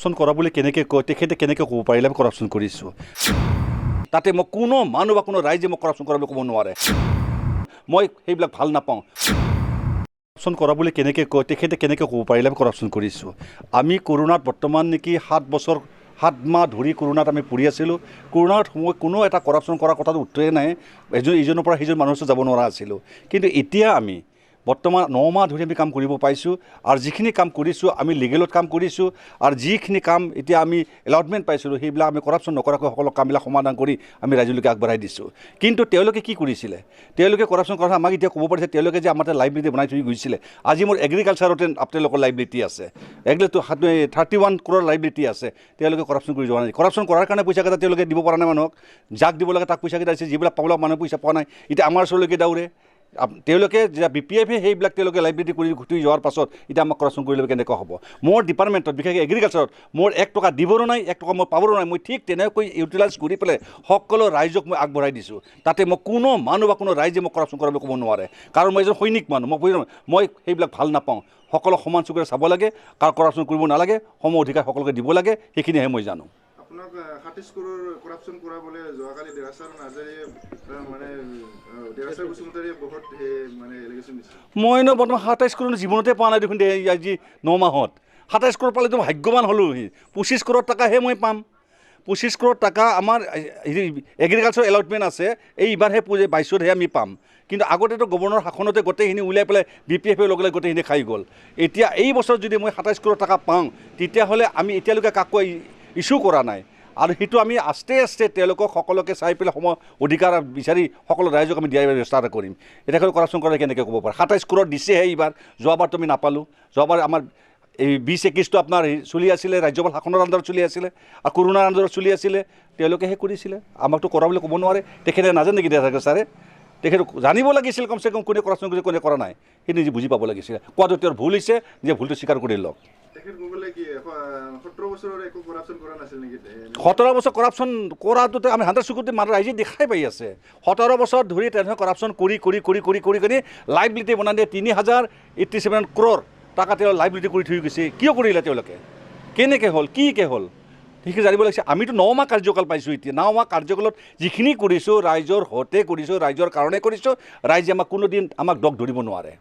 corruption কৰা বুলি কেনেকৈ কয় তেখেতে কেনেকৈ ক'ব পাৰিলে আমি কৰাপশ্যন কৰিছোঁ তাতে মই কোনো মানুহ বা কোনো ৰাইজে মোক কৰাপশ্যন কৰা বুলি ক'ব নোৱাৰে মই সেইবিলাক ভাল নাপাওঁ কৰাপশ্যন কৰা বুলি কেনেকৈ কয় তেখেতে কেনেকৈ ক'ব পাৰিলে আমি কৰাপশ্যন কৰিছোঁ আমি কৰোণাত বৰ্তমান নেকি 7 মাহ ধৰি কৰোণাত আমি পৰি আছিলোঁ কৰোণাৰ সময়ত কোনো এটা কৰাপশ্যন কৰাৰ কথাটো উত্তৰে নাই ইজনৰ পৰা সিজন মানুহৰ ওচৰত যাব নোৱাৰা আছিলোঁ কিন্তু এতিয়া আমি বৰ্তমান 9 মাহ ধৰি আমি কাম কৰিব পাইছোঁ আৰু যিখিনি কাম কৰিছোঁ আমি লিগেলত কাম কৰিছোঁ আৰু যিখিনি কাম এতিয়া আমি এলটমেণ্ট পাইছিলোঁ সেইবিলাক আমি কৰাপশ্যন নকৰাকৈ সকলো কামবিলাক সমাধান কৰি আমি ৰাইজলৈকে আগবঢ়াই দিছোঁ কিন্তু তেওঁলোকে কি কৰিছিলে তেওঁলোকে কৰাপশ্যন কৰা আমাক এতিয়া ক'ব পাৰিছে তেওঁলোকে যে আমাৰ লাইব্ৰেৰী বনাই থৈ গৈছিলে আজি মোৰ এগ্ৰিকালচাৰতে আপোনালোকৰ লাইব্ৰেৰী আছে 31 crore লাইব্ৰেৰী আছে তেওঁলোকে কৰাপশ্যন কৰি যোৱা নাই কৰাপশ্যন কৰাৰ কাৰণে পইচা কেইটা তেওঁলোকে দিব পৰা নাই মানুহক যাক দিব লাগে তাক পইচা কেইটা দিছে যিবিলাক পাবলৈ মানুহে পইচা পোৱা নাই এতিয়া আমাৰ ওচৰলৈকে দাউৰে তেওঁলোকে যে BPFে সেইবিলাক তেওঁলোকে লাইব্ৰেৰী কৰি ঘূৰি যোৱাৰ পাছত এতিয়া আমাক কৰাপশ্যন কৰিলে কেনেকুৱা হ'ব মোৰ ডিপাৰ্টমেণ্টত বিশেষকৈ এগ্ৰিকালচাৰত মোৰ 1 টকা দিবৰো নাই 1 টকা মই পাবৰো নাই মই ঠিক তেনেকৈ ইউটিলাইজ কৰি পেলাই সকলো ৰাইজক মই আগবঢ়াই দিছোঁ তাতে মই কোনো মানুহ বা কোনো ৰাইজে মোক কৰাপশ্যন কৰা বুলি ক'ব নোৱাৰে কাৰণ মই এজন সৈনিক মানুহ মই সেইবিলাক ভাল নাপাওঁ সকলো সমান চকুৰে চাব লাগে কাৰ কৰাপশ্যন কৰিব নালাগে সম অধিকাৰ সকলোকে দিব লাগে সেইখিনিহে মই জানো আপোনাক 27 crore কৰাপশ্যন কৰা বলে যোৱাকালি দেৰাছাৰ নাজাৰী মানে দেৰাছাৰ গুছমতাৰী বহুত মানে এলিগেশ্যন দিছে মইনো বৰ্তমান 27 crore জীৱনতে পোৱা নাই দেখোন আজি 9 মাহত 27 crore পালেতো ভাগ্যৱান হ'লোঁ 25 crore টাকাহে মই পাম 25 crore টাকা আমাৰ এগ্ৰিকালচাৰ এলটমেণ্ট আছে এইবাৰহে 22তহে আমি পাম কিন্তু আগতেতো গভৰ্ণৰ শাসনতে গোটেইখিনি উলিয়াই পেলাই BPFে লগে লগে গোটেইখিনি খাই গ'ল এতিয়া এই বছৰ যদি মই 27 crore টাকা পাওঁ তেতিয়াহ'লে আমি এতিয়ালৈকে কাকো ইছ্যু কৰা নাই আৰু সেইটো আমি আস্তে আস্তে তেওঁলোকক সকলোকে চাই পেলাই অধিকাৰ বিচাৰি সকলো ৰাইজক আমি দিয়াৰ ব্যৱস্থা এটা কৰিম এতিয়া কৰাপশ্যন কৰা কেনেকৈ ক'ব পাৰে 27 crore দিছেহে এইবাৰ যোৱাবাৰতো আমি নাপালোঁ যোৱাবাৰ আমাৰ এই 20-21টো আপোনাৰ চলি আছিলে ৰাজ্যপাল শাসনৰ আণ্ডাৰত চলি আছিলে আৰু কৰোণাৰ আণ্ডাৰত চলি আছিলে তেওঁলোকেহে কৰিছিলে আমাকতো কৰা বুলি ক'ব নোৱাৰে তেখেতে নাজানে নেকি দেখা ছাৰে তেখেতে জানিব লাগিছিল কমচে কম কোনে কৰাপশ্যন কৰিছে কোনে কৰা নাই সেই নিজে বুজি পাব লাগিছিলে কোৱাটো তেওঁৰ ভুল হৈছে যে ভুলটো স্বীকাৰ কৰি লওক 17 বছৰৰ একো কৰাপশ্যন কৰা নাছিল নেকি 17 বছৰ কৰাপশ্যন কৰাটোতে আমি 100 চকুতে মানুহ ৰাইজে দেখাই পাই আছে 17 বছৰ ধৰি তেনেকৈ কৰাপশ্যন কৰি লাইব্ৰেৰী বনাই দিয়ে 3087 crore টাকা তেওঁ লাইব্ৰেৰী কৰি থৈ গৈছে কিয় কৰিলে তেওঁলোকে কেনেকৈ হ'ল কি হ'ল সেইখিনি জানিব লাগিছে আমিতো 9 মাহ কাৰ্যকাল পাইছোঁ এতিয়া 9 মাহ কাৰ্যকালত যিখিনি কৰিছোঁ ৰাইজৰ হতে কৰিছোঁ ৰাইজৰ কাৰণে কৰিছোঁ ৰাইজে আমাক কোনোদিন আমাক দগ ধৰিব নোৱাৰে